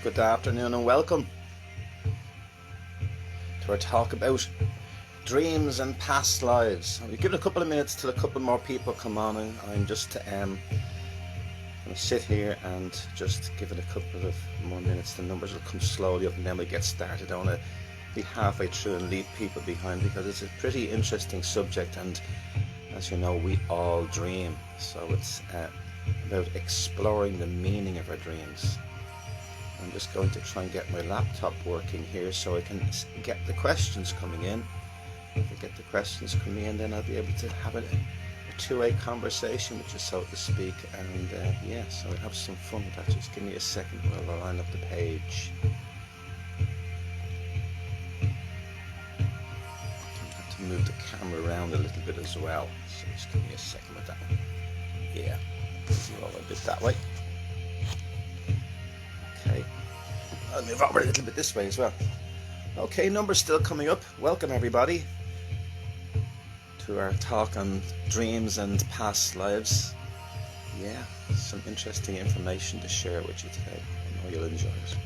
Good afternoon and welcome to our talk about dreams and past lives. We've given a couple of minutes till a couple more people come on, and I'm just going to sit here and just give it a couple of more minutes. The numbers will come slowly up and then we get started. I want to be halfway through and leave people behind because it's a pretty interesting subject, and as you know, we all dream, so it's about exploring the meaning of our dreams. I'm just going to try and get my laptop working here so I can get the questions coming in. If I get the questions coming in, then I'll be able to have a two-way conversation with you, so to speak, and yeah, so I'll have some fun with that. Just give me a second while I line up the page. I have to move the camera around a little bit as well, so just give me a second with that one. Yeah, roll a bit that way. Okay, I'll move over a little bit this way as well. Okay, numbers still coming up. Welcome everybody to our talk on dreams and past lives. Yeah, some interesting information to share with you today. I know you'll enjoy it.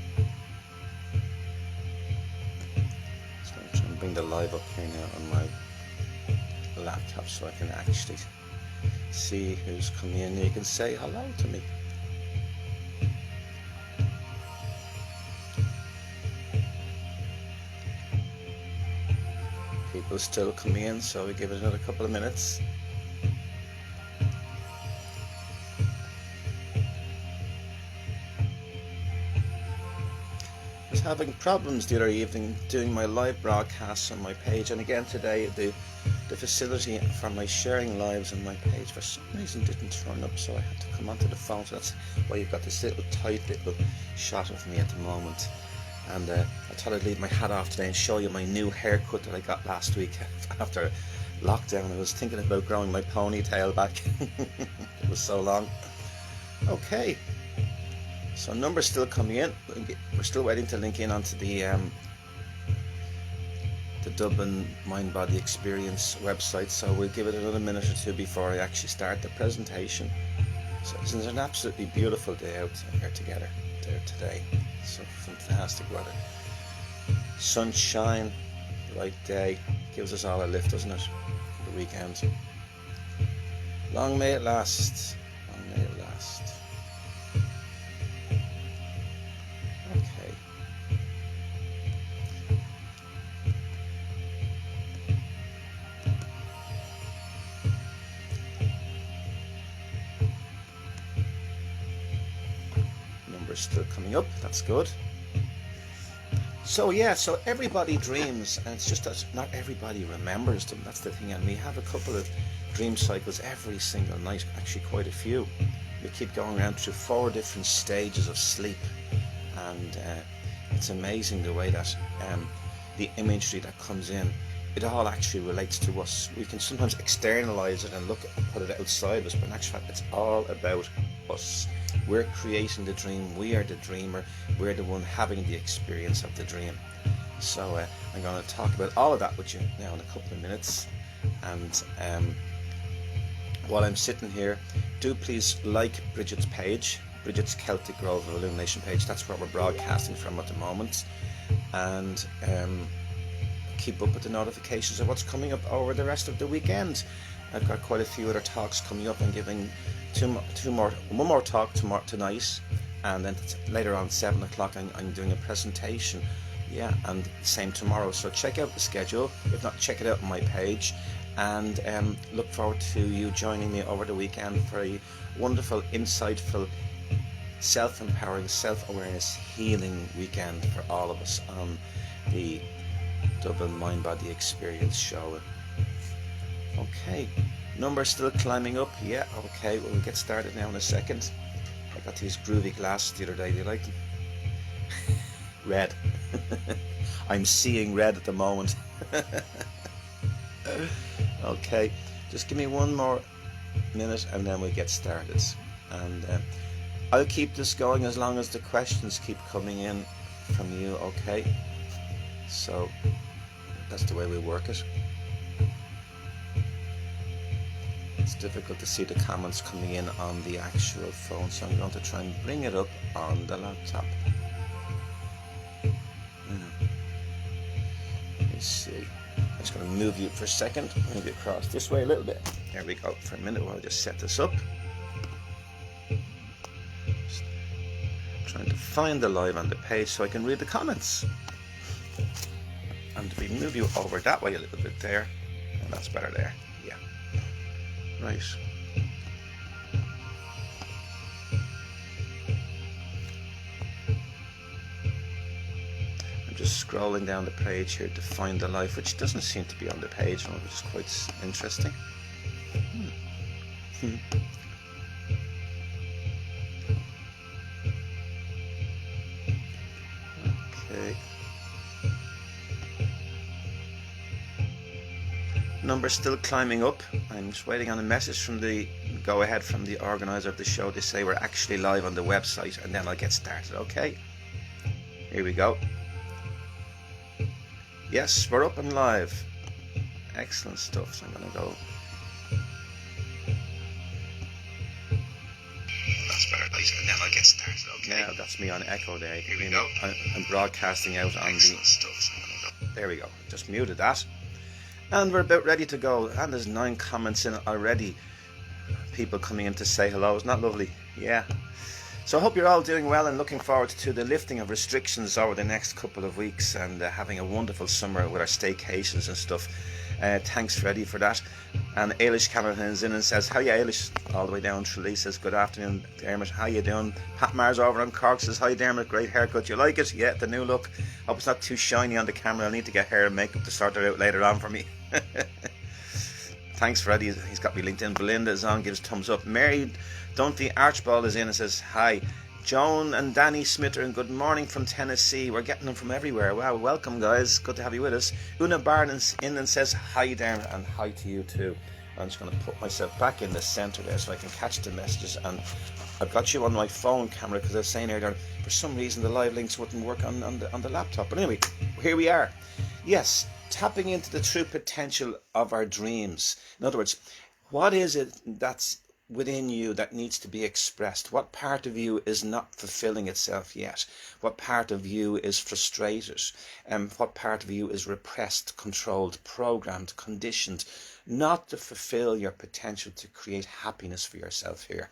So I'm trying to bring the live up here now on my laptop so I can actually see who's coming in. You can say hello to me. People still coming in, so we give it another couple of minutes. I was having problems the other evening doing my live broadcasts on my page, and again today the facility for my sharing lives on my page for some reason didn't turn up, so I had to come onto the phone. So that's why you've got this little tight little shot of me at the moment. And I thought I'd leave my hat off today and show you my new haircut that I got last week after lockdown. I was thinking about growing my ponytail back. It was so long. Okay, so numbers still coming in. We're still waiting to link in onto the Dublin Mind Body Experience website, so we'll give it another minute or two before I actually start the presentation. So it's an absolutely beautiful day out here together there today. So fantastic weather, sunshine, bright day, gives us all a lift, doesn't it, for the weekend. Long may it last, long may it last. Okay. Numbers still coming up, that's good. So yeah, so everybody dreams, and it's just that not everybody remembers them. That's the thing, and we have a couple of dream cycles every single night, actually quite a few. We keep going around through 4 different stages of sleep, and it's amazing the way that the imagery that comes in, it all actually relates to us. We can sometimes externalize it and look and put it outside us, but in actual fact it's all about us. We're creating the dream, we are the dreamer, we're the one having the experience of the dream. So I'm going to talk about all of that with you now in a couple of minutes. And while I'm sitting here, do please like Bridget's page, Bridget's Celtic Grove of Illumination page. That's where we're broadcasting from at the moment. And keep up with the notifications of what's coming up over the rest of the weekend. I've got quite a few other talks coming up. I'm giving one more talk tonight, and then later on 7 o'clock I'm doing a presentation. Yeah, and same tomorrow. So check out the schedule. If not, check it out on my page, and look forward to you joining me over the weekend for a wonderful, insightful, self-empowering, self-awareness, healing weekend for all of us on the Dublin Mind Body Experience show. Okay, numbers still climbing up. Yeah, okay, well, we'll get started now in a second. I got these groovy glasses the other day. Do you like them? Red. I'm seeing red at the moment. Okay, just give me one more minute and then we'll get started. And I'll keep this going as long as the questions keep coming in from you, okay? So that's the way we work it. It's difficult to see the comments coming in on the actual phone, so I'm going to try and bring it up on the laptop. just going to move you for a second, move you across this way a little bit. There we go. For a minute while I just set this up. Just trying to find the live on the page so I can read the comments. And we move you over that way a little bit there. And that's better there. Yeah. Right. I'm just scrolling down the page here to find the live, which doesn't seem to be on the page, which is quite interesting. Okay. Numbers still climbing up. I'm just waiting on a message from the go-ahead from the organizer of the show to say we're actually live on the website, and then I'll get started. Okay. Here we go. Yes, we're up and live. Excellent stuff. So I'm going to go. That's better, right? And then I'll get started. Okay. Now that's me on echo there. Here we go. I'm broadcasting out on excellent stuff. So I'm going to go. There we go. Just muted that. And we're about ready to go. And there's 9 comments in already. People coming in to say hello. Isn't that lovely? Yeah. So I hope you're all doing well and looking forward to the lifting of restrictions over the next couple of weeks and having a wonderful summer with our staycations and stuff. Thanks, Freddie, for that. And Ailish Cameron is in and says, how are you, Ailish? All the way down. Tralee says, good afternoon, Dermot. How you doing? Pat Mars over on Cork says, hi, Dermot. Great haircut. You like it? Yeah, the new look. Hope it's not too shiny on the camera. I'll need to get hair and makeup to sort it out later on for me. Thanks, Freddie. He's got me LinkedIn. Belinda is on, gives thumbs up. Mary Dunphy Archibald is in and says, hi. Joan and Danny Smith are in. Good morning from Tennessee. We're getting them from everywhere. Wow, welcome, guys. Good to have you with us. Una Barn is in and says, hi, Darren, and hi to you too. I'm just going to put myself back in the centre there so I can catch the messages. And I've got you on my phone camera because I was saying earlier, for some reason the live links wouldn't work on the laptop. But anyway, here we are. Yes, tapping into the true potential of our dreams. In other words, what is it that's within you that needs to be expressed? What part of you is not fulfilling itself yet? What part of you is frustrated? What part of you is repressed, controlled, programmed, conditioned not to fulfill your potential to create happiness for yourself here?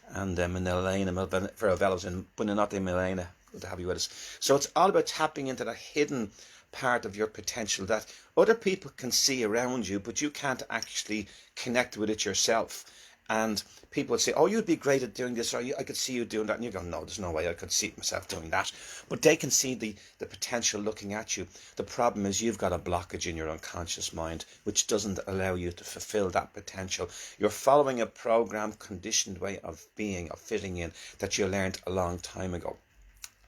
And Milena Veravelos and Buonanotte Milena, good to have you with us. So it's all about tapping into that hidden part of your potential that other people can see around you, but you can't actually connect with it yourself. And people would say, oh, you'd be great at doing this, or I could see you doing that. And you go, no, there's no way I could see myself doing that. But they can see the potential looking at you. The problem is you've got a blockage in your unconscious mind, which doesn't allow you to fulfill that potential. You're following a programmed, conditioned way of being, of fitting in, that you learned a long time ago.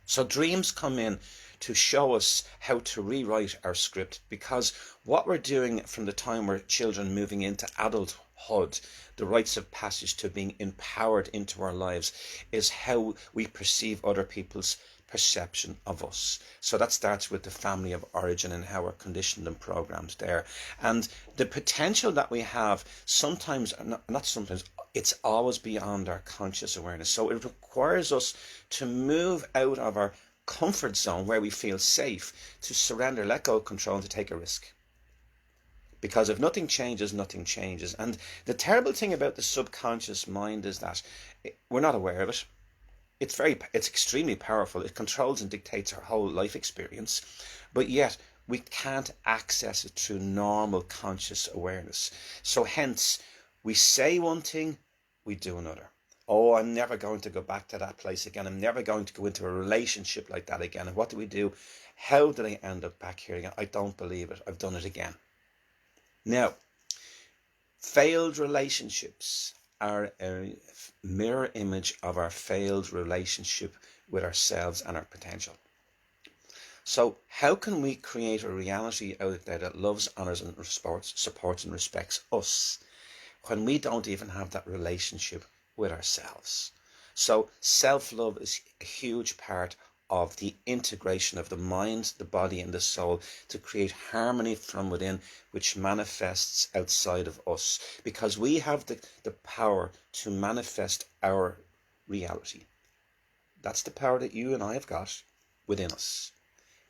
So dreams come in to show us how to rewrite our script, because what we're doing from the time we're children moving into adulthood, the rites of passage to being empowered into our lives, is how we perceive other people's perception of us. So that starts with the family of origin and how we're conditioned and programmed there. And the potential that we have, sometimes, not sometimes, it's always beyond our conscious awareness. So it requires us to move out of our comfort zone where we feel safe, to surrender, let go of control, and to take a risk. Because if nothing changes, nothing changes. And the terrible thing about the subconscious mind is that we're not aware of it. It's extremely powerful. It controls and dictates our whole life experience, but yet we can't access it through normal conscious awareness. So hence, we say one thing, we do another. Oh, I'm never going to go back to that place again. I'm never going to go into a relationship like that again. And what do? How did I end up back here again? I don't believe it. I've done it again. Now, failed relationships are a mirror image of our failed relationship with ourselves and our potential. So how can we create a reality out there that loves, honours and supports and respects us when we don't even have that relationship with ourselves? So self-love is a huge part of the integration of the mind, the body and the soul to create harmony from within, which manifests outside of us, because we have the power to manifest our reality. That's the power that you and I have got within us.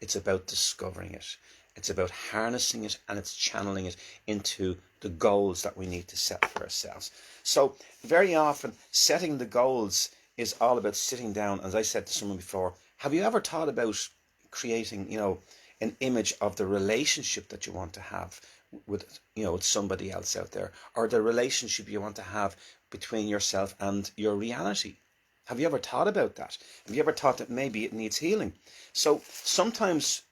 It's about discovering it. It's about harnessing it, and it's channeling it into the goals that we need to set for ourselves. So very often setting the goals is all about sitting down. As I said to someone before, have you ever thought about creating, an image of the relationship that you want to have with, with somebody else out there, or the relationship you want to have between yourself and your reality? Have you ever thought about that? Have you ever thought that maybe it needs healing? So sometimes,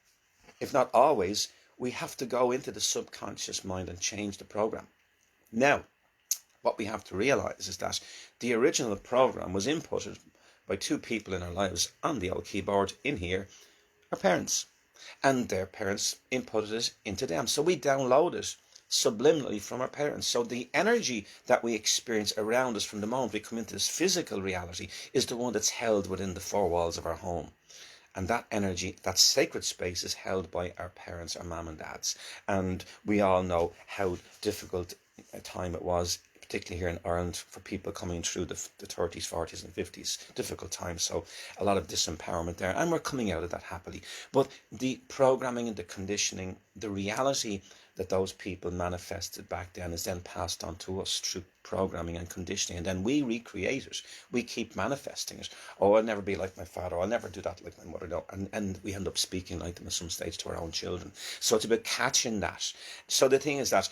if not always, we have to go into the subconscious mind and change the program. Now, what we have to realize is that the original program was inputted by two people in our lives on the old keyboard in here, our parents. And their parents inputted it into them. So we download it subliminally from our parents. So the energy that we experience around us from the moment we come into this physical reality is the one that's held within the four walls of our home. And that energy, that sacred space, is held by our parents, our mum and dads. And we all know how difficult a time it was, particularly here in Ireland, for people coming through the 30s, 40s and 50s. Difficult times, so a lot of disempowerment there. And we're coming out of that happily. But the programming and the conditioning, the reality that those people manifested back then is then passed on to us through programming and conditioning, and then we recreate it. We keep manifesting it. Oh, I'll never be like my father. I'll never do that like my mother. No. And we end up speaking like them at some stage to our own children. So it's about catching that. So the thing is that,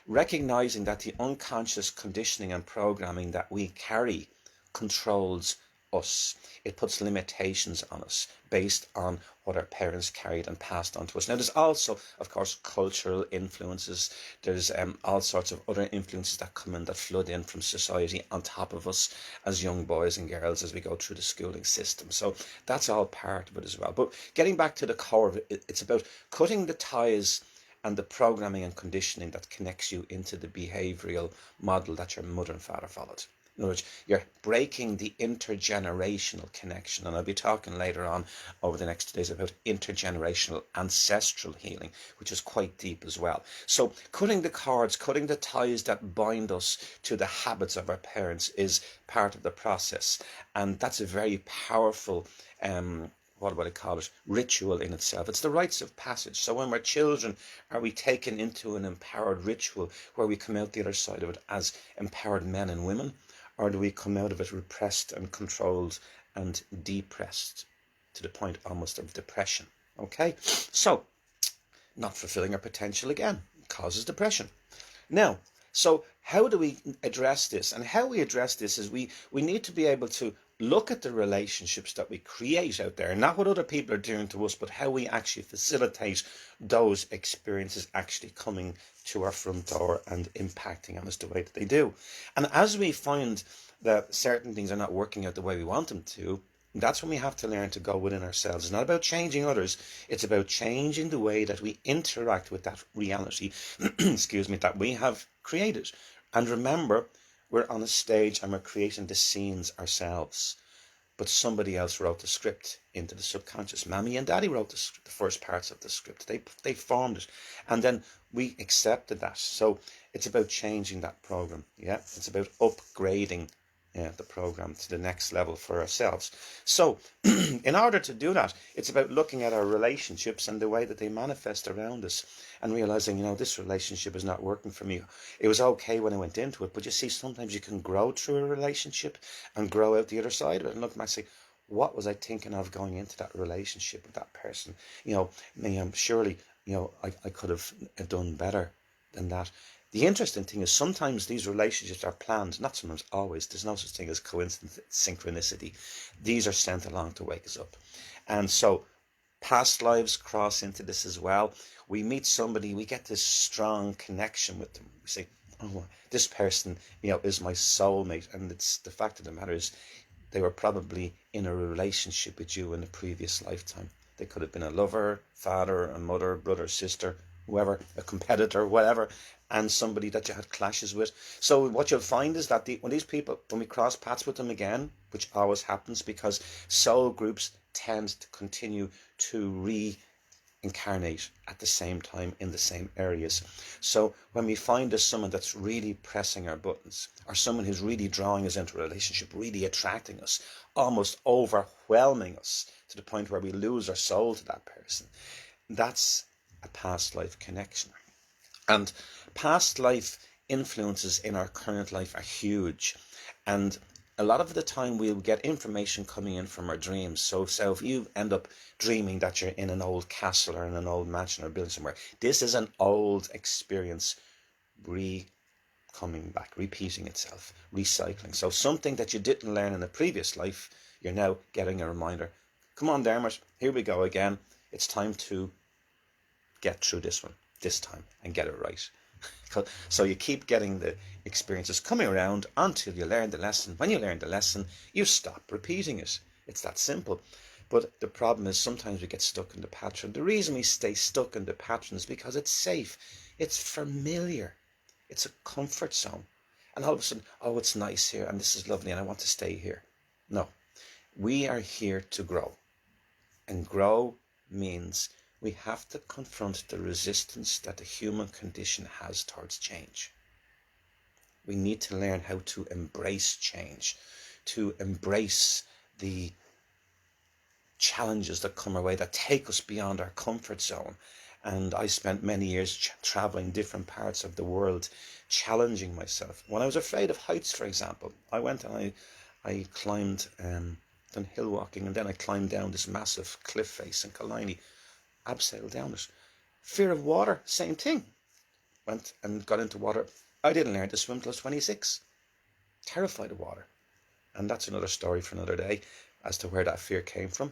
recognizing that the unconscious conditioning and programming that we carry controls us. It puts limitations on us based on what our parents carried and passed on to us. Now, there's also, of course, cultural influences. There's all sorts of other influences that come in, that flood in from society on top of us as young boys and girls as we go through the schooling system. So that's all part of it as well. But getting back to the core of it, it's about cutting the ties and the programming and conditioning that connects you into the behavioural model that your mother and father followed. In other words, you're breaking the intergenerational connection. And I'll be talking later on over the next 2 days about intergenerational ancestral healing, which is quite deep as well. So cutting the cords, cutting the ties that bind us to the habits of our parents is part of the process. And that's a very powerful what would I call it, ritual in itself. It's the rites of passage. So when we're children, are we taken into an empowered ritual where we come out the other side of it as empowered men and women? Or do we come out of it repressed and controlled and depressed to the point almost of depression? Okay, so not fulfilling our potential again causes depression. Now, so how do we address this? And how we address this is we need to be able to look at the relationships that we create out there, not what other people are doing to us, but how we actually facilitate those experiences actually coming to our front door and impacting on us the way that they do. And as we find that certain things are not working out the way we want them to, that's when we have to learn to go within ourselves. It's not about changing others. It's about changing the way that we interact with that reality, excuse me, that we have created. And remember, we're on a stage and we're creating the scenes ourselves. But somebody else wrote the script into the subconscious. Mommy and Daddy wrote the first parts of the script. They formed it. And then we accepted that. So it's about changing that program. Yeah, it's about upgrading the program to the next level for ourselves. So in order to do that, it's about looking at our relationships and the way that they manifest around us and realizing, this relationship is not working for me. It was okay when I went into it, but you see, sometimes you can grow through a relationship and grow out the other side of it and look and say, what was I thinking of going into that relationship with that person? Surely, I could have done better than that. The interesting thing is sometimes these relationships are planned, not sometimes, always. There's no such thing as coincidence, synchronicity. These are sent along to wake us up. And so past lives cross into this as well. We meet somebody, we get this strong connection with them. We say, oh, this person, is my soulmate. And it's the fact of the matter is they were probably in a relationship with you in a previous lifetime. They could have been a lover, father, a mother, brother, sister, whoever, a competitor, whatever, and somebody that you had clashes with. So what you'll find is that when we cross paths with them again, which always happens because soul groups tend to continue to reincarnate at the same time in the same areas. So when we find there's someone that's really pressing our buttons, or someone who's really drawing us into a relationship, really attracting us, almost overwhelming us to the point where we lose our soul to that person, that's a past life connection. And past life influences in our current life are huge. And a lot of the time we'll get information coming in from our dreams. So if you end up dreaming that you're in an old castle or in an old mansion or building somewhere, this is an old experience coming back, repeating itself, recycling. So something that you didn't learn in a previous life, you're now getting a reminder. Come on, Dermot, here we go again. It's time to get through this one this time and get it right. So you keep getting the experiences coming around until you learn the lesson. When you learn the lesson, you stop repeating it. It's that simple. But the problem is sometimes we get stuck in the pattern. The reason we stay stuck in the pattern is because it's safe. It's familiar. It's a comfort zone. And all of a sudden, oh, it's nice here and this is lovely and I want to stay here. No, we are here to grow. And grow means we have to confront the resistance that the human condition has towards change. We need to learn how to embrace change, to embrace the challenges that come our way, that take us beyond our comfort zone. And I spent many years traveling different parts of the world, challenging myself. When I was afraid of heights, for example, I went and I climbed, done hill walking, and then I climbed down this massive cliff face in Killiney. Abseiled down it. Fear of water, same thing. Went and got into water. I didn't learn to swim till I was 26. Terrified of water. And that's another story for another day as to where that fear came from.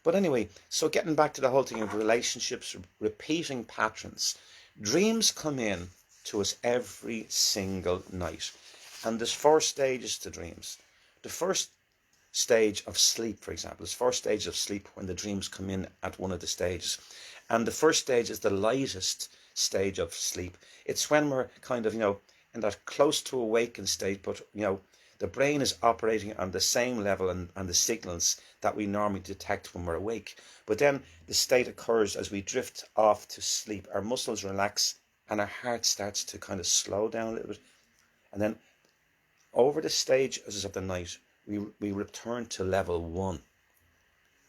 But anyway, so getting back to the whole thing of relationships, repeating patterns. Dreams come in to us every single night. And there's 4 stages to dreams. The first stage of sleep, for example, there's 4 stages of sleep when the dreams come in at one of the stages. And the first stage is the lightest stage of sleep. It's when we're kind of, in that close to awakened state, but, the brain is operating on the same level and the signals that we normally detect when we're awake. But then the state occurs as we drift off to sleep. Our muscles relax and our heart starts to kind of slow down a little bit. And then over the stages of the night, we return to level 1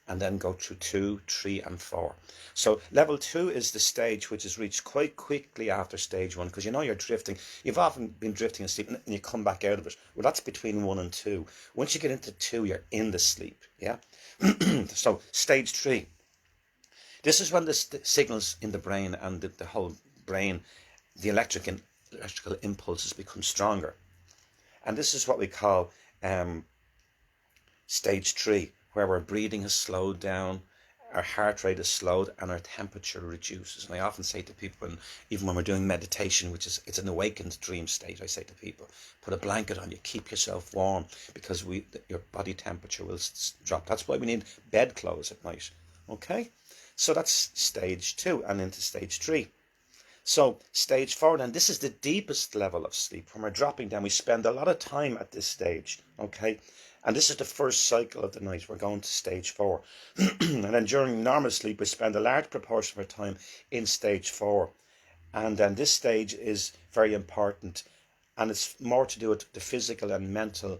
and then go through 2, 3 and 4. So level 2 is the stage which is reached quite quickly after stage 1, because you're drifting. You've often been drifting in sleep and you come back out of it. Well, that's between 1 and 2. Once you get into 2, you're in the sleep. Yeah. So stage 3. This is when the signals in the brain and the whole brain, the electrical impulses become stronger. And this is what we call stage 3, where our breathing has slowed down, our heart rate is slowed, and our temperature reduces. And I often say to people, even when we're doing meditation, it's an awakened dream state, I say to people, put a blanket on you, keep yourself warm, because your body temperature will drop. That's why we need bedclothes at night. Okay? So that's stage 2 and into stage 3. So stage 4, then, this is the deepest level of sleep. When we're dropping down, we spend a lot of time at this stage, okay? And this is the first cycle of the night. We're going to stage 4. And then during normal sleep, we spend a large proportion of our time in stage 4. And then this stage is very important. And it's more to do with the physical and mental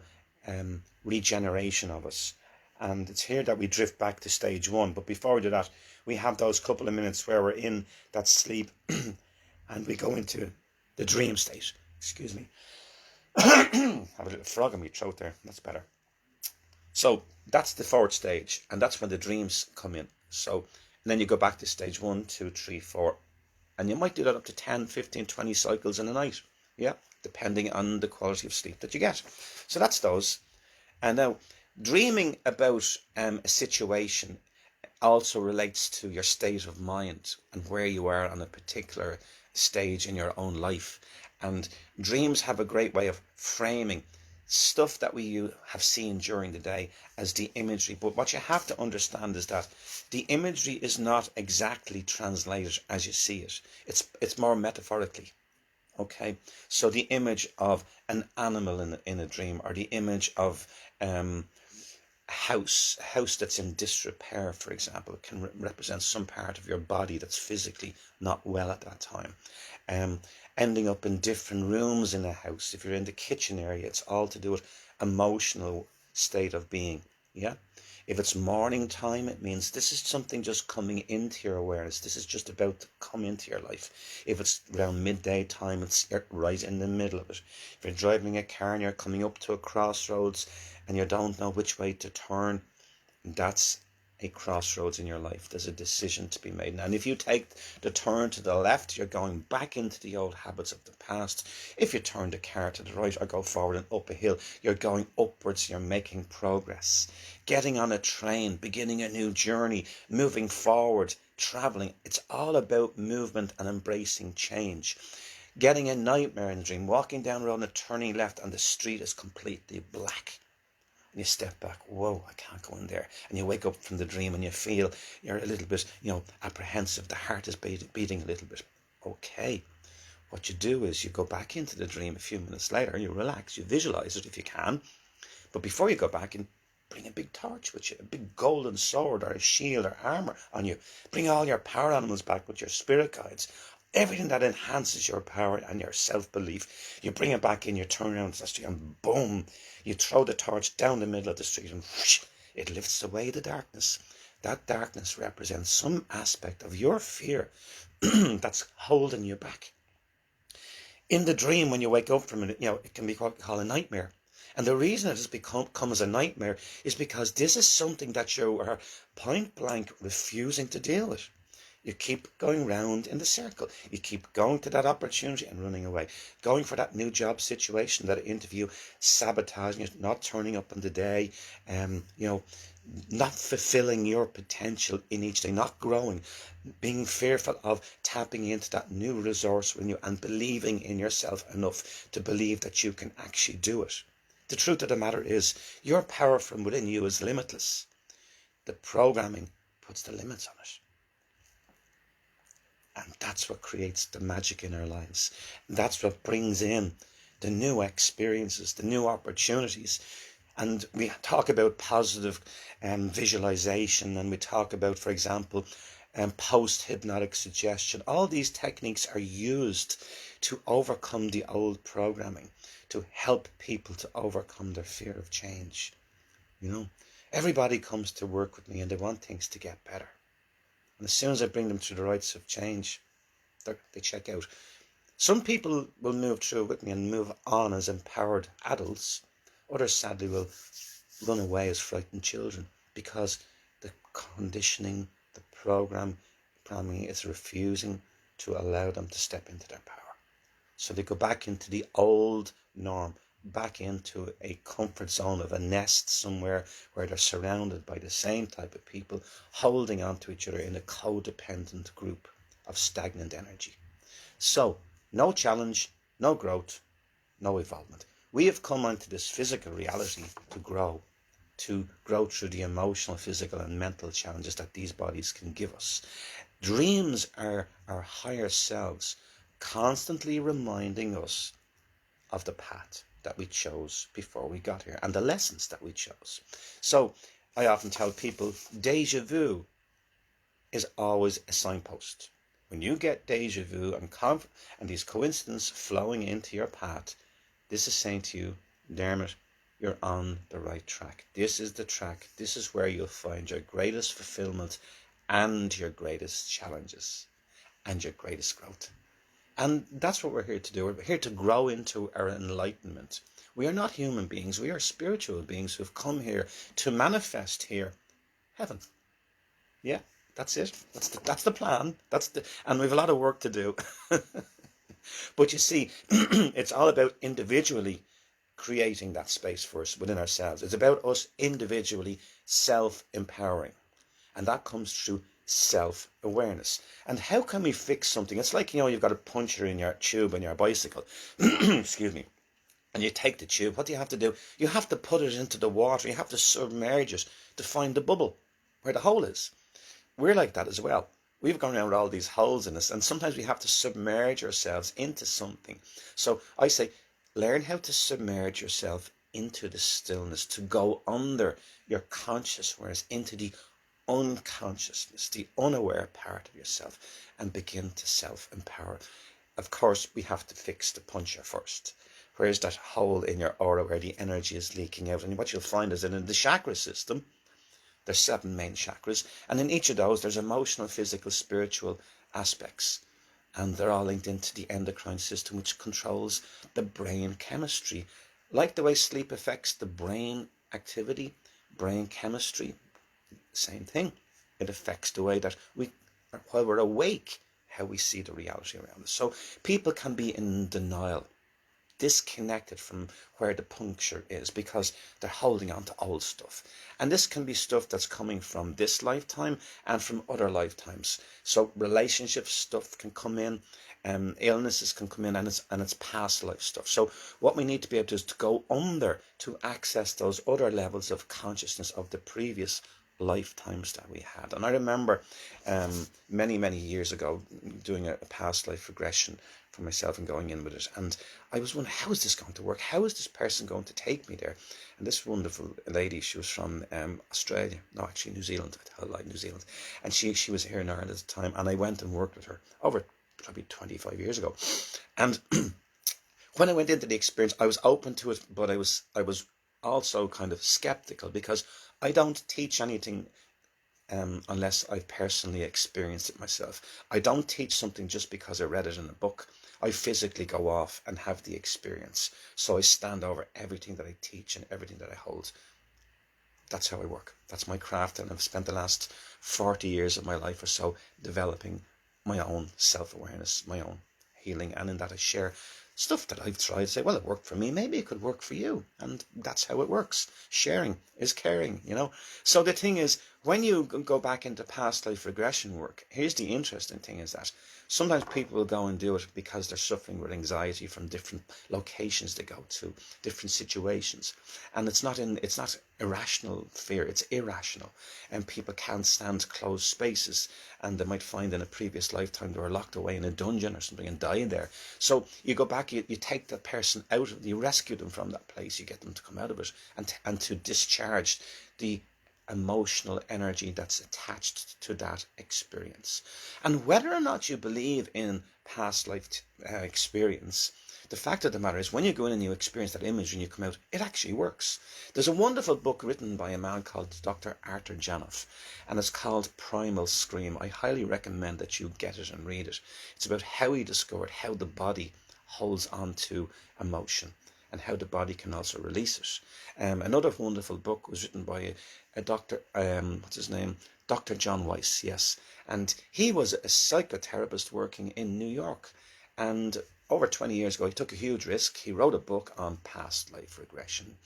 regeneration of us. And it's here that we drift back to stage 1. But before we do that, we have those couple of minutes where we're in that sleep and we go into the dream state. Excuse me. Have a little frog in my throat there. That's better. So that's the 4th stage, and that's when the dreams come in. So, and then you go back to stage 1, 2, 3, 4, and you might do that up to 10, 15, 20 cycles in a night. Yeah, depending on the quality of sleep that you get. So that's those. And now, dreaming about a situation also relates to your state of mind and where you are on a particular stage in your own life. And dreams have a great way of framing stuff that we have seen during the day as the imagery. But what you have to understand is that the imagery is not exactly translated as you see it. It's more metaphorically. Okay, so the image of an animal in a dream, or the image of a house that's in disrepair, for example, can represent some part of your body that's physically not well at that time. Ending up in different rooms in a house. If you're in the kitchen area, it's all to do with emotional state of being. Yeah. If it's morning time, it means this is something just coming into your awareness. This is just about to come into your life. If it's around midday time, it's right in the middle of it. If you're driving a car and you're coming up to a crossroads and you don't know which way to turn, that's a crossroads in your life. There's a decision to be made. And if you take the turn to the left, you're going back into the old habits of the past. If you turn the car to the right or go forward and up a hill, you're going upwards, you're making progress. Getting on a train, beginning a new journey, moving forward, traveling. It's all about movement and embracing change. Getting a nightmare in a dream, walking down the road and turning left and the street is completely black. And you step back, whoa, I can't go in there. And you wake up from the dream and you feel you're a little bit, apprehensive. The heart is beating a little bit. Okay. What you do is you go back into the dream a few minutes later, you relax, you visualize it if you can. But before you go back in, bring a big torch with you, a big golden sword or a shield or armor on you. Bring all your power animals back with your spirit guides. Everything that enhances your power and your self-belief, you bring it back in, you turn around the street and boom, you throw the torch down the middle of the street and whoosh, it lifts away the darkness. That darkness represents some aspect of your fear that's holding you back. In the dream, when you wake up from it, it can be what we call a nightmare. And the reason it has become as a nightmare is because this is something that you are point blank refusing to deal with. You keep going round in the circle. You keep going to that opportunity and running away. Going for that new job situation, that interview, sabotaging it, not turning up on the day, not fulfilling your potential in each day, not growing, being fearful of tapping into that new resource within you and believing in yourself enough to believe that you can actually do it. The truth of the matter is, your power from within you is limitless. The programming puts the limits on it. And that's what creates the magic in our lives. That's what brings in the new experiences, the new opportunities. And we talk about positive visualization, and we talk about, for example, post-hypnotic suggestion. All these techniques are used to overcome the old programming, to help people to overcome their fear of change. Everybody comes to work with me and they want things to get better. And as soon as I bring them through the rites of change, they check out. Some people will move through with me and move on as empowered adults. Others, sadly, will run away as frightened children because the conditioning, the programming is refusing to allow them to step into their power. So they go back into the old norm, back into a comfort zone of a nest somewhere where they're surrounded by the same type of people, holding on to each other in a codependent group of stagnant energy. So, no challenge, no growth, no evolvement. We have come onto this physical reality to grow through the emotional, physical and mental challenges that these bodies can give us. Dreams are our higher selves constantly reminding us of the path that we chose before we got here and the lessons that we chose. So I often tell people deja vu is always a signpost. When you get deja vu and these coincidences flowing into your path, this is saying to you, Dermot, you're on the right track. This is the track. This is where you'll find your greatest fulfillment and your greatest challenges and your greatest growth. And that's what we're here to do. We're here to grow into our enlightenment. We are not human beings. We are spiritual beings who have come here to manifest here heaven. Yeah, that's it. That's the plan. And we have a lot of work to do. But you see, it's all about individually creating that space for us within ourselves. It's about us individually self-empowering. And that comes through self-awareness. And how can we fix something? It's like, you've got a puncture in your tube on your bicycle. Excuse me. And you take the tube. What do you have to do? You have to put it into the water. You have to submerge it to find the bubble where the hole is. We're like that as well. We've gone around with all these holes in us, and sometimes we have to submerge ourselves into something. So I say, learn how to submerge yourself into the stillness, to go under your conscious awareness, into the unconsciousness, the unaware part of yourself, and begin to self-empower. Of course, we have to fix the puncture first. Where's that hole in your aura where the energy is leaking out? And what you'll find is that in the chakra system, There's 7 main chakras, and in each of those there's emotional, physical, spiritual aspects, and they're all linked into the endocrine system, which controls the brain chemistry. Like the way sleep affects the brain activity, brain chemistry, same thing. It affects the way that while we're awake, how we see the reality around us. So people can be in denial, disconnected from where the puncture is, because they're holding on to old stuff. And this can be stuff that's coming from this lifetime and from other lifetimes. So relationship stuff can come in, illnesses can come in, and it's past life stuff. So what we need to be able to do is to go under to access those other levels of consciousness of the previous lifetimes that we had. And I remember many years ago doing a past life regression for myself and going in with it, and I was wondering, how is this going to work? How is this person going to take me there? And this wonderful lady, she was from Australia, no, actually New Zealand, I like New Zealand, and she was here in Ireland at the time, and I went and worked with her over probably 25 years ago. And when I went into the experience, I was open to it, but I was also kind of skeptical, because I don't teach anything unless I've personally experienced it myself. I don't teach something just because I read it in a book. I physically go off and have the experience. So I stand over everything that I teach and everything that I hold. That's how I work. That's my craft, and I've spent the last 40 years of my life or so developing my own self-awareness, my own healing, and in that I share stuff that I've tried. Say, well, it worked for me, maybe it could work for you. And that's how it works. Sharing is caring, you know. So the thing is, when you go back into past life regression work, here's the interesting thing, is that sometimes people will go and do it because they're suffering with anxiety from different locations they go to, different situations. And it's not irrational fear, it's irrational. And people can't stand closed spaces, and they might find in a previous lifetime they were locked away in a dungeon or something and died there. So you go back, you take that person out, you rescue them from that place, you get them to come out of it, and to discharge the emotional energy that's attached to that experience. And whether or not you believe in past life experience, the fact of the matter is, when you go in and you experience that image and you come out, it actually works. There's a wonderful book written by a man called Dr. Arthur Janoff, and it's called Primal Scream. I highly recommend that you get it and read it. It's about how he discovered how the body holds on to emotion and how the body can also release it. Another wonderful book was written by a doctor, what's his name? Dr. John Weiss, yes. And he was a psychotherapist working in New York. And over 20 years ago, he took a huge risk. He wrote a book on past life regression.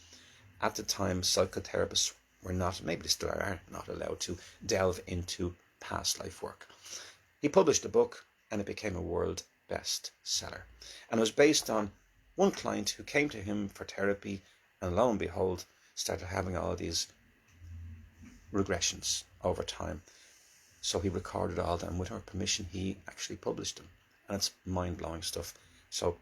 At the time, psychotherapists were not, maybe they still are not allowed to delve into past life work. He published a book, and it became a world bestseller. And it was based on one client who came to him for therapy, and lo and behold, started having all these regressions over time. So he recorded all them. With her permission, he actually published them. And it's mind-blowing stuff. So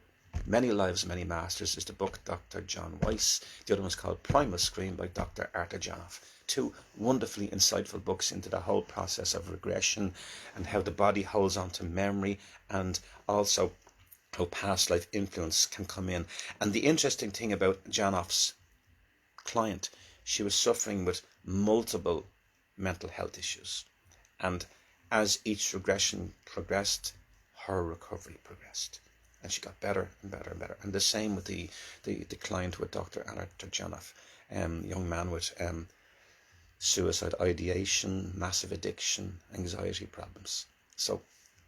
Many Lives, Many Masters is the book, Dr. John Weiss. The other one's called Primal Scream by Dr. Arthur Janoff. Two wonderfully insightful books into the whole process of regression and how the body holds on to memory, and also how past life influence can come in. And the interesting thing about Janoff's client, she was suffering with multiple mental health issues. And as each regression progressed, her recovery progressed. And she got better and better and better. And the same with the client with Dr. Arthur Janoff, young man with suicide ideation, massive addiction, anxiety problems. So,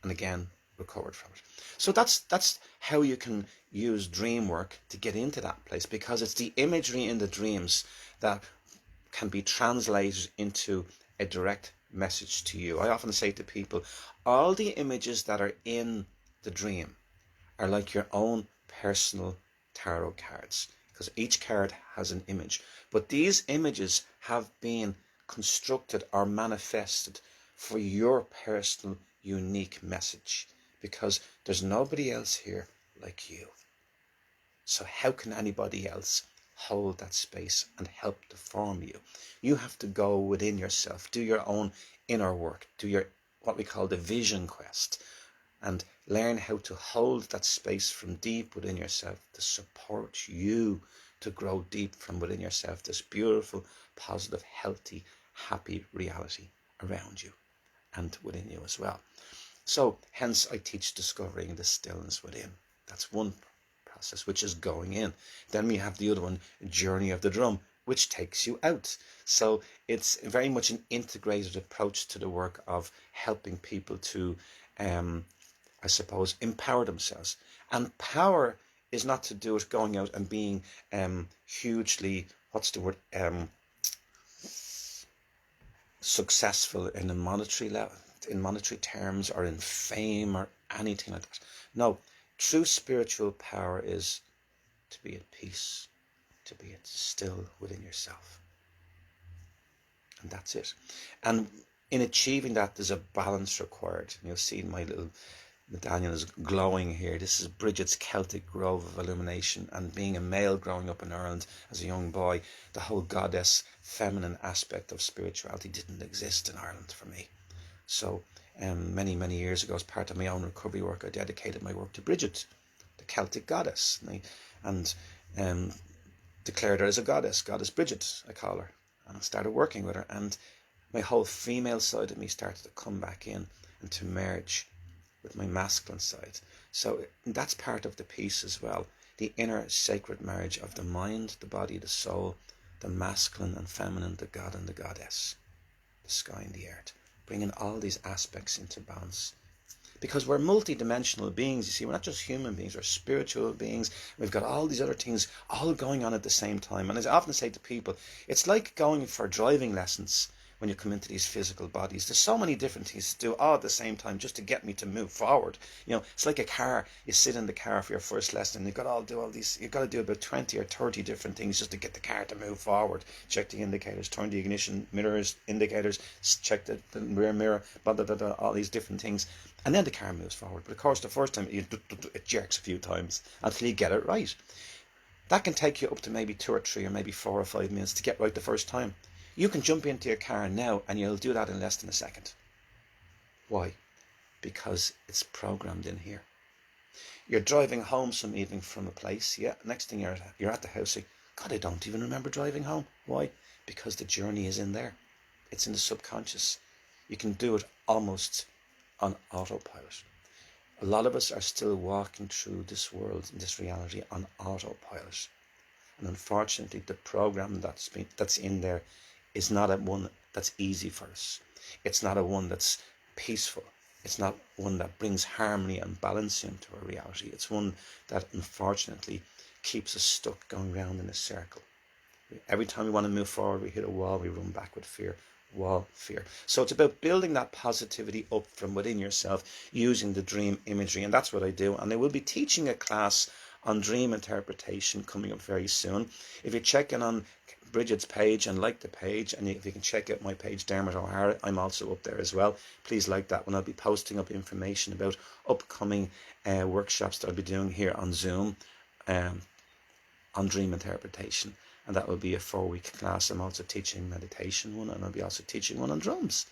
and again, recovered from it. So that's how you can use dream work to get into that place, because it's the imagery in the dreams that can be translated into a direct message to you. I often say to people, all the images that are in the dream are like your own personal tarot cards, because each card has an image. But these images have been constructed or manifested for your personal unique message, because there's nobody else here like you. So how can anybody else hold that space and help to form you? You have to go within yourself, do your own inner work, do your what we call the vision quest, and learn how to hold that space from deep within yourself to support you to grow deep from within yourself, this beautiful, positive, healthy, happy reality around you and within you as well. So hence I teach discovering the stillness within. That's one process, which is going in. Then we have the other one, journey of the drum, which takes you out. So it's very much an integrated approach to the work of helping people to, I suppose, empower themselves. And power is not to do with going out and being hugely, what's the word, successful in a monetary level, in monetary terms, or in fame or anything like that. No, true spiritual power is to be at peace, to be at still within yourself. And that's it. And in achieving that, there's a balance required. You'll see my little medallion is glowing here. This is Bridget's Celtic Grove of Illumination. And being a male growing up in Ireland as a young boy, the whole goddess feminine aspect of spirituality didn't exist in Ireland for me. So many years ago, as part of my own recovery work, I dedicated my work to Bridget, the Celtic goddess, and declared her as a goddess Bridget, I call her. And I started working with her, and my whole female side of me started to come back in and to merge with my masculine side. So that's part of the piece as well. The inner sacred marriage of the mind, the body, the soul, the masculine and feminine, the god and the goddess, the sky and the earth, bringing all these aspects into balance. Because we're multi-dimensional beings, you see, we're not just human beings, we're spiritual beings. We've got all these other things all going on at the same time. And as I often say to people, it's like going for driving lessons when you come into these physical bodies. There's so many different things to do all at the same time just to get me to move forward. You know, it's like a car. You sit in the car for your first lesson and you've got to do all these, you've got to do about 20 or 30 different things just to get the car to move forward. Check the indicators, turn the ignition, mirrors, indicators, check the rear mirror, blah, blah, blah, blah, all these different things. And then the car moves forward. But of course, the first time it jerks a few times until you get it right. That can take you up to maybe 2 or 3 or maybe 4 or 5 minutes to get right the first time. You can jump into your car now and you'll do that in less than a second. Why? Because it's programmed in here. You're driving home some evening from a place, yeah, next thing you're at the house, God, I don't even remember driving home. Why? Because the journey is in there. It's in the subconscious. You can do it almost on autopilot. A lot of us are still walking through this world, this reality, on autopilot. And unfortunately, the program that's in there is not a one that's easy for us. It's not a one that's peaceful. It's not one that brings harmony and balance into our reality. It's one that unfortunately keeps us stuck going round in a circle. Every time we want to move forward, we hit a wall, we run back with fear. Wall, fear. So it's about building that positivity up from within yourself using the dream imagery. And that's what I do. And I will be teaching a class on dream interpretation coming up very soon. If you check in on Bridget's page and like the page, and if you can check out my page, Dermot O'Hara, I'm also up there as well. Please like that one. I'll be posting up information about upcoming workshops that I'll be doing here on Zoom on dream interpretation. And that will be a 4-week class. I'm also teaching meditation one, and I'll be also teaching one on drums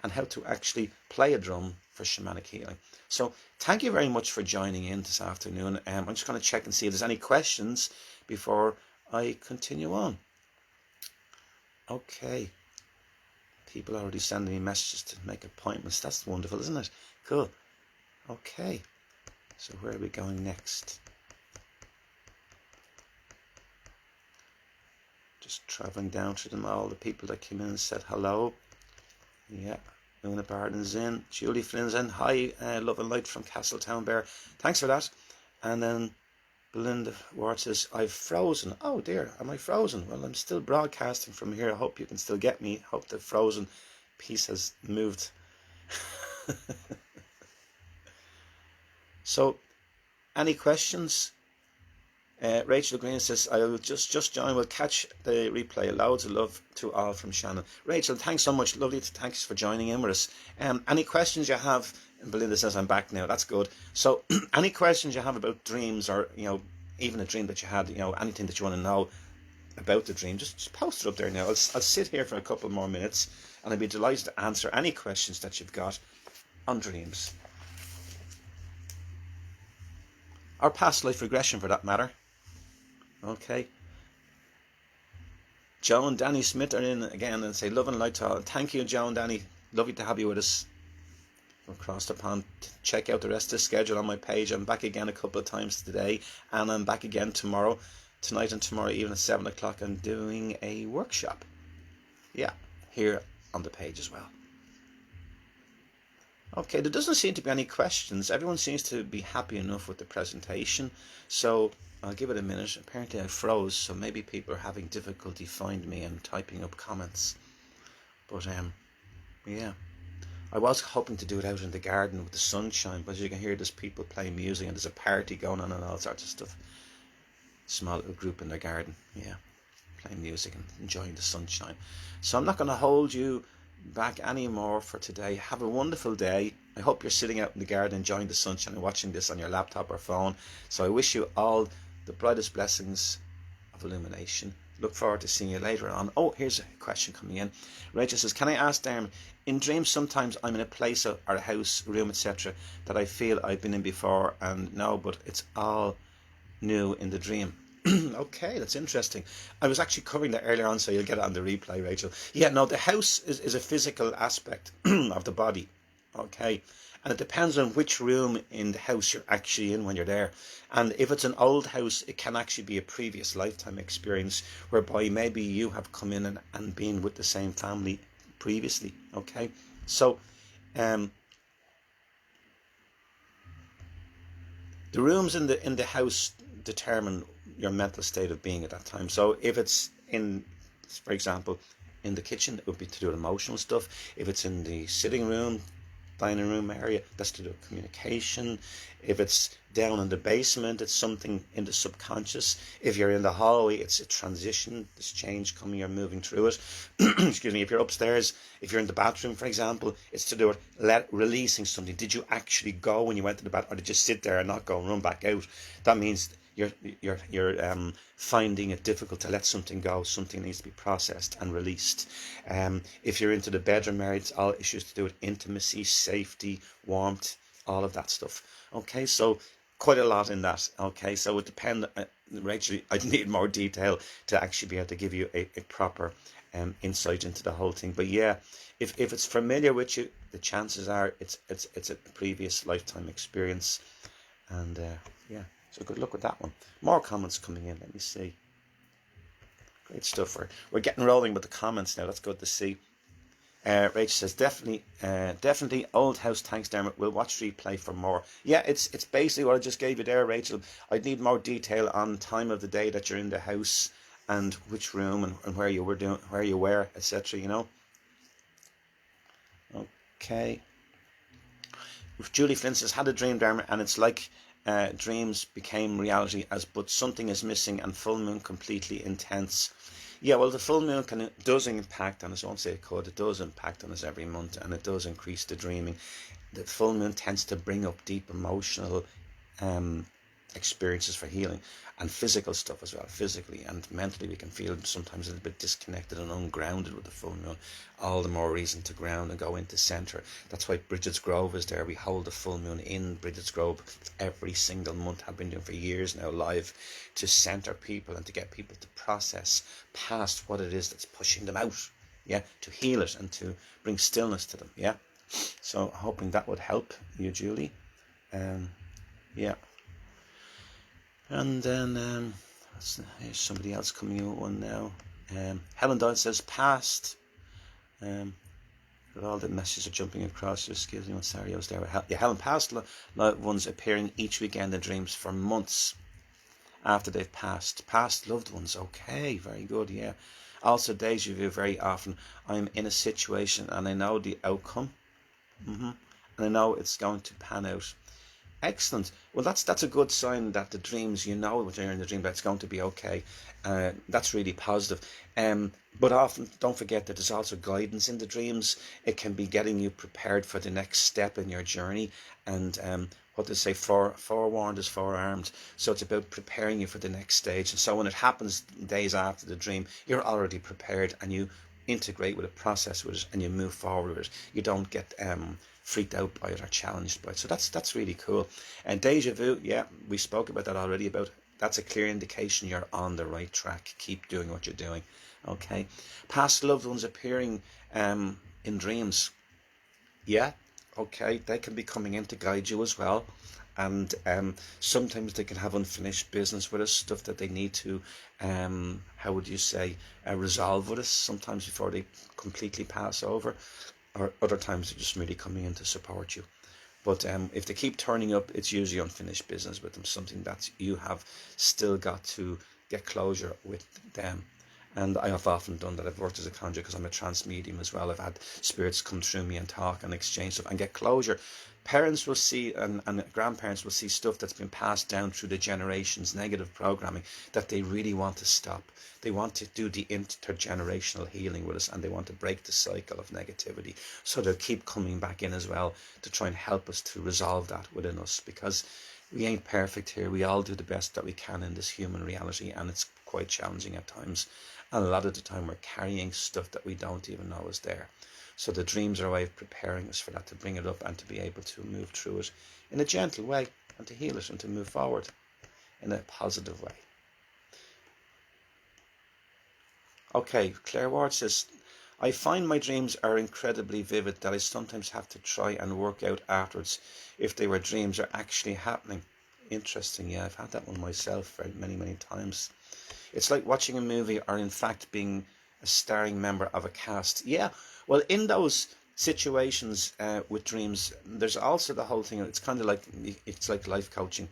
and how to actually play a drum for shamanic healing. So thank you very much for joining in this afternoon. I'm just going to check and see if there's any questions before I continue on. Okay. People already sending me messages to make appointments. That's wonderful, isn't it? Cool. Okay. So where are we going next? Just travelling down to them, all the people that came in and said hello. Yeah, Una Barton's in, Julie Flynn's in. Hi, Love and Light from Castletown Bear. Thanks for that. And then Belinda Ward says, I've frozen. Oh dear, am I frozen? Well, I'm still broadcasting from here. I hope you can still get me. Hope the frozen piece has moved. So, any questions? Rachel Green says, I will just join. We'll catch the replay. Loads of love to all from Shannon. Rachel, thanks so much. Lovely. Thanks for joining in with us. Any questions you have? And Belinda says, I'm back now. That's good. So any questions you have about dreams, or, you know, even a dream that you had, you know, anything that you want to know about the dream, just post it up there now. I'll sit here for a couple more minutes and I'd be delighted to answer any questions that you've got on dreams. Or past life regression for that matter. Okay. Joe and Danny Smith are in again and say love and light to all. Thank you, Joe and Danny. Lovely to have you with us across the pond. Check out the rest of the schedule on my page. I'm back again a couple of times today, and I'm back again tomorrow, tonight and tomorrow evening at 7 o'clock. I'm doing a workshop. Yeah, here on the page as well. Okay, there doesn't seem to be any questions. Everyone seems to be happy enough with the presentation. So I'll give it a minute. Apparently I froze, so maybe people are having difficulty finding me and typing up comments. But yeah. I was hoping to do it out in the garden with the sunshine, but as you can hear, there's people playing music and there's a party going on and all sorts of stuff. Small little group in the garden, yeah, playing music and enjoying the sunshine. So I'm not going to hold you back anymore for today. Have a wonderful day. I hope you're sitting out in the garden enjoying the sunshine and watching this on your laptop or phone. So I wish you all the brightest blessings of illumination. Look forward to seeing you later on. Oh, here's a question coming in. Rachel says, can I ask Darren, in dreams sometimes I'm in a place or a house, room, etc. that I feel I've been in before and no, but it's all new in the dream. Okay, that's interesting. I was actually covering that earlier on, so you'll get it on the replay, Rachel. Yeah, no, the house is a physical aspect of the body. Okay, and it depends on which room in the house you're actually in when you're there. And if it's an old house, it can actually be a previous lifetime experience whereby maybe you have come in and been with the same family previously. Okay, so the rooms in the house determine your mental state of being at that time. So if it's in, for example, in the kitchen, it would be to do with emotional stuff. If it's in the sitting room, dining room area, that's to do with communication. If it's down in the basement, it's something in the subconscious. If you're in the hallway, it's a transition, this change coming, you're moving through it. Excuse me. If you're upstairs, if you're in the bathroom, for example, it's to do with releasing something. Did you actually go when you went to the bathroom, or did you sit there and not go and run back out? That means you're finding it difficult to let something go. Something needs to be processed and released. If you're into the bedroom area, it's all issues to do with intimacy, safety, warmth, all of that stuff. Okay, so quite a lot in that. Okay, so it depends. Rachel, I'd need more detail to actually be able to give you a proper insight into the whole thing. But yeah, if it's familiar with you, the chances are it's a previous lifetime experience. And yeah, so good luck with that one. More comments coming in. Let me see. Great stuff. We're getting rolling with the comments now. That's good to see. Rachel says, definitely old house. Thanks, Dermot. We'll watch replay for more. Yeah, it's basically what I just gave you there, Rachel. I'd need more detail on time of the day that you're in the house and which room and where you were, etc. You know. Okay. Julie Flynn says, had a dream, Dermot, and it's like dreams became reality but something is missing and full moon completely intense. Yeah, well, the full moon does impact on us. I won't say it could. It does impact on us every month, and it does increase the dreaming. The full moon tends to bring up deep emotional experiences for healing and physical stuff as well. Physically and mentally, we can feel sometimes a little bit disconnected and ungrounded with the full moon. All the more reason to ground and go into center. That's why Bridget's Grove is there. We hold the full moon in Bridget's Grove every single month. I've been doing for years now, live, to center people and to get people to process past what it is that's pushing them out. Yeah, to heal it and to bring stillness to them. Yeah, so hoping that would help you, Julie. Yeah. And then here's somebody else coming in with one now. Helen Doyle says, past. All the messages are jumping across. Excuse me, I'm sorry, I was there. Helen, past loved ones appearing each weekend in dreams for months after they've passed. Past loved ones, okay, very good, yeah. Also, deja vu very often. I'm in a situation and I know the outcome. And I know it's going to pan out. Excellent. Well, that's a good sign that the dreams, you know, when you're in the dream, that it's going to be okay. That's really positive. But often, don't forget that there's also guidance in the dreams. It can be getting you prepared for the next step in your journey. And what they say, forewarned is forearmed. So it's about preparing you for the next stage. And so when it happens days after the dream, you're already prepared and you integrate with it, process with it, and you move forward with it. You don't get freaked out by it or challenged by it. So that's really cool. And deja vu, yeah, we spoke about that already, about That's a clear indication you're on the right track. Keep doing what you're doing. Okay. Past loved ones appearing in dreams. Yeah, okay, they can be coming in to guide you as well. And sometimes they can have unfinished business with us, stuff that they need to, how would you say, resolve with us sometimes before they completely pass over. Or other times they're just really coming in to support you. But if they keep turning up, it's usually unfinished business with them, something that you have still got to get closure with them. And I have often done that. I've worked as a conjurer because I'm a trance medium as well. I've had spirits come through me and talk and exchange stuff and get closure. Parents will see and grandparents will see stuff that's been passed down through the generations, negative programming, that they really want to stop. They want to do the intergenerational healing with us, and they want to break the cycle of negativity. So they'll keep coming back in as well to try and help us to resolve that within us, because we ain't perfect here. We all do the best that we can in this human reality, and it's quite challenging at times. And a lot of the time we're carrying stuff that we don't even know is there. So the dreams are a way of preparing us for that, to bring it up and to be able to move through it in a gentle way and to heal it and to move forward in a positive way. Okay, Claire Ward says, I find my dreams are incredibly vivid that I sometimes have to try and work out afterwards if they were dreams or actually happening. Interesting, yeah, I've had that one myself very many, many times. It's like watching a movie or in fact being a starring member of a cast. Yeah, well, in those situations with dreams, there's also the whole thing, it's like life coaching.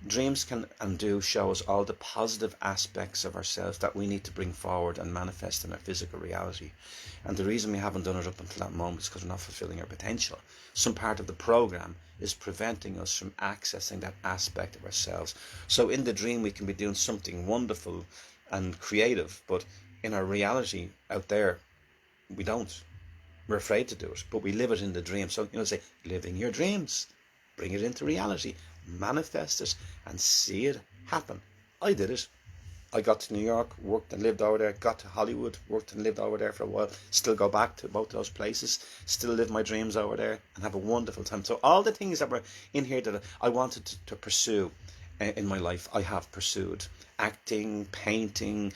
Dreams can and do show us all the positive aspects of ourselves that we need to bring forward and manifest in our physical reality. And the reason we haven't done it up until that moment is because we're not fulfilling our potential. Some part of the program is preventing us from accessing that aspect of ourselves. So in the dream we can be doing something wonderful and creative, but in our reality out there we don't. We're afraid to do it, but we live it in the dream. So, say, living your dreams, bring it into reality, manifest it, and see it happen. I did it. I got to New York, worked and lived over there, got to Hollywood, worked and lived over there for a while, still go back to both those places, still live my dreams over there, and have a wonderful time. So all the things that were in here that I wanted to pursue in my life, I have pursued. Acting, painting,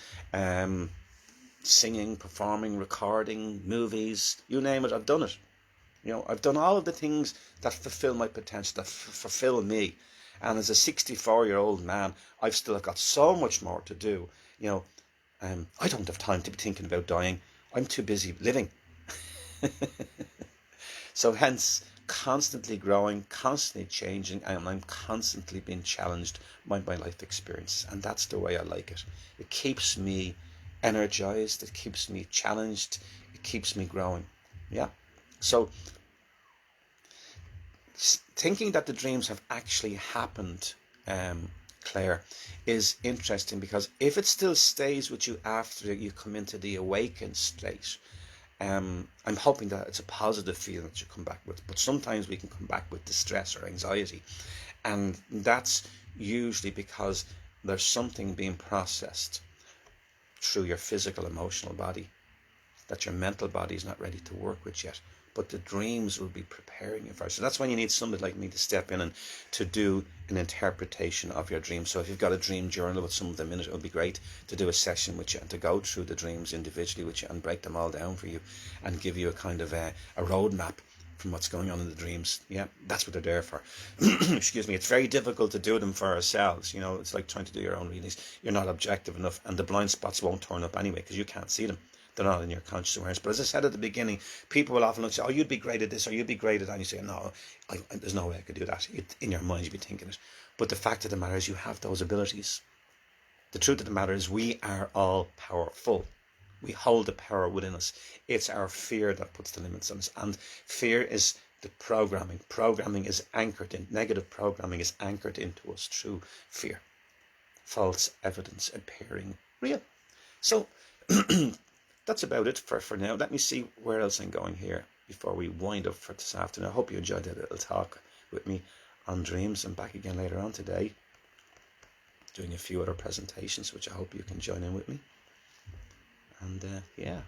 singing, performing, recording, movies, you name it, I've done it. I've done all of the things that fulfill my potential, that fulfill me. And as a 64-year-old man, I've still got so much more to do. I don't have time to be thinking about dying. I'm too busy living. So hence, constantly growing, constantly changing, and I'm constantly being challenged by my life experience. And that's the way I like it. It keeps me energized, it keeps me challenged, it keeps me growing. Yeah. So thinking that the dreams have actually happened, Claire, is interesting, because if it still stays with you after you come into the awakened state, I'm hoping that it's a positive feeling that you come back with. But sometimes we can come back with distress or anxiety, and that's usually because there's something being processed through your physical, emotional body that your mental body is not ready to work with yet. But the dreams will be preparing you for it. So that's when you need somebody like me to step in and to do an interpretation of your dreams. So if you've got a dream journal with some of them in it, it would be great to do a session with you and to go through the dreams individually with you and break them all down for you and give you a kind of a roadmap from what's going on in the dreams. Yeah, that's what they're there for. Excuse me. It's very difficult to do them for ourselves. It's like trying to do your own readings. You're not objective enough, and the blind spots won't turn up anyway because you can't see them. They're not in your conscious awareness. But as I said at the beginning, people will often look and say, oh, you'd be great at this, or you'd be great at that. And you say, no, there's no way I could do that. In your mind, you'd be thinking it. But the fact of the matter is you have those abilities. The truth of the matter is we are all powerful. We hold the power within us. It's our fear that puts the limits on us. And fear is the programming. Programming is anchored in, negative programming is anchored into us through fear. False evidence appearing real. So that's about it for now. Let me see where else I'm going here before we wind up for this afternoon. I hope you enjoyed that little talk with me on dreams. I'm back again later on today doing a few other presentations, which I hope you can join in with me. And yeah.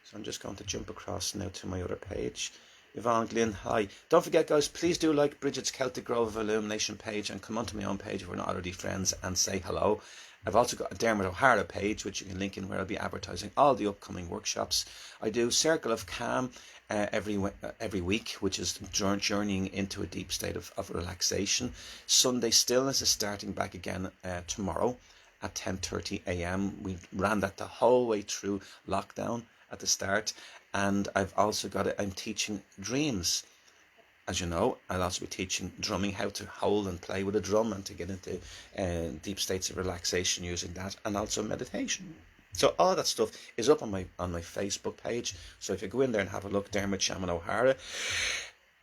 So I'm just going to jump across now to my other page. Yvonne Glynn, hi. Don't forget, guys, please do like Bridget's Celtic Grove of Illumination page and come onto my own page if we're not already friends and say hello. I've also got a Dermot O'Hara page, which you can link in, where I'll be advertising all the upcoming workshops. I do Circle of Calm every week, which is journeying into a deep state of relaxation. Sunday Stillness is starting back again tomorrow at 10:30 a.m. We ran that the whole way through lockdown at the start. And I've also I'm teaching dreams. As you know, I'll also be teaching drumming, how to hold and play with a drum and to get into deep states of relaxation using that, and also meditation. So all that stuff is up on my Facebook page. So if you go in there and have a look, Dermot Shaman O'Hara,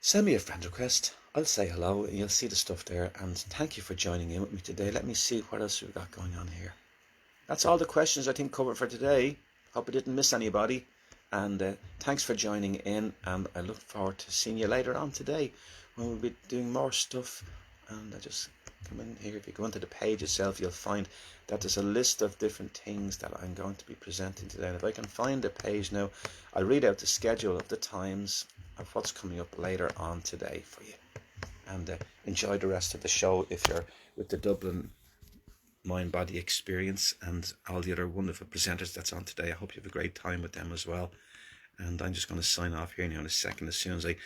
send me a friend request. I'll say hello and you'll see the stuff there. And thank you for joining in with me today. Let me see what else we've got going on here. That's all the questions I think covered for today. Hope I didn't miss anybody. And thanks for joining in, and I look forward to seeing you later on today when we'll be doing more stuff. And I just come in here. If you go into the page itself, you'll find that there's a list of different things that I'm going to be presenting today. And if I can find the page now, I'll read out the schedule of the times of what's coming up later on today for you. And enjoy the rest of the show if you're with the Dublin Mind Body Experience and all the other wonderful presenters that's on today. I hope you have a great time with them as well. And I'm just going to sign off here now in a second, as soon as I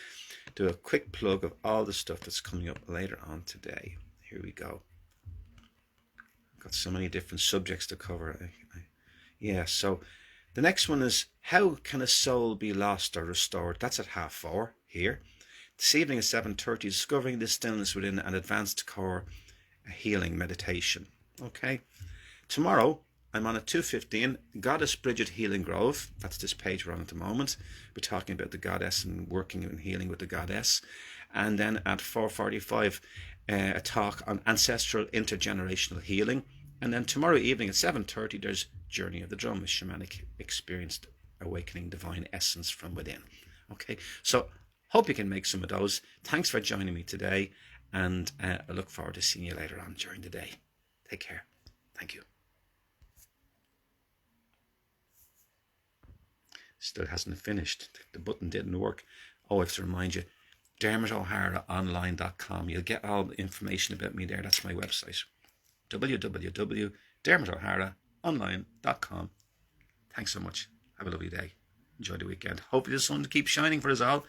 do a quick plug of all the stuff that's coming up later on today. Here we go. I've got so many different subjects to cover. So the next one is, how can a soul be lost or restored? That's at 4:30 here. This evening at 7:30, discovering the stillness within an advanced core healing meditation. Okay. Tomorrow, I'm on at 2:15, Goddess Bridget Healing Grove. That's this page we're on at the moment. We're talking about the goddess and working and healing with the goddess. And then at 4:45, a talk on ancestral intergenerational healing. And then tomorrow evening at 7:30, there's Journey of the Drum, a shamanic experienced awakening divine essence from within. Okay, so hope you can make some of those. Thanks for joining me today, and I look forward to seeing you later on during the day. Take care. Thank you. Still hasn't finished. The button didn't work. Oh, I have to remind you, DermotO'HaraOnline.com. You'll get all the information about me there. That's my website. www.DermotO'HaraOnline.com. Thanks so much. Have a lovely day. Enjoy the weekend. Hopefully the sun keeps shining for us all.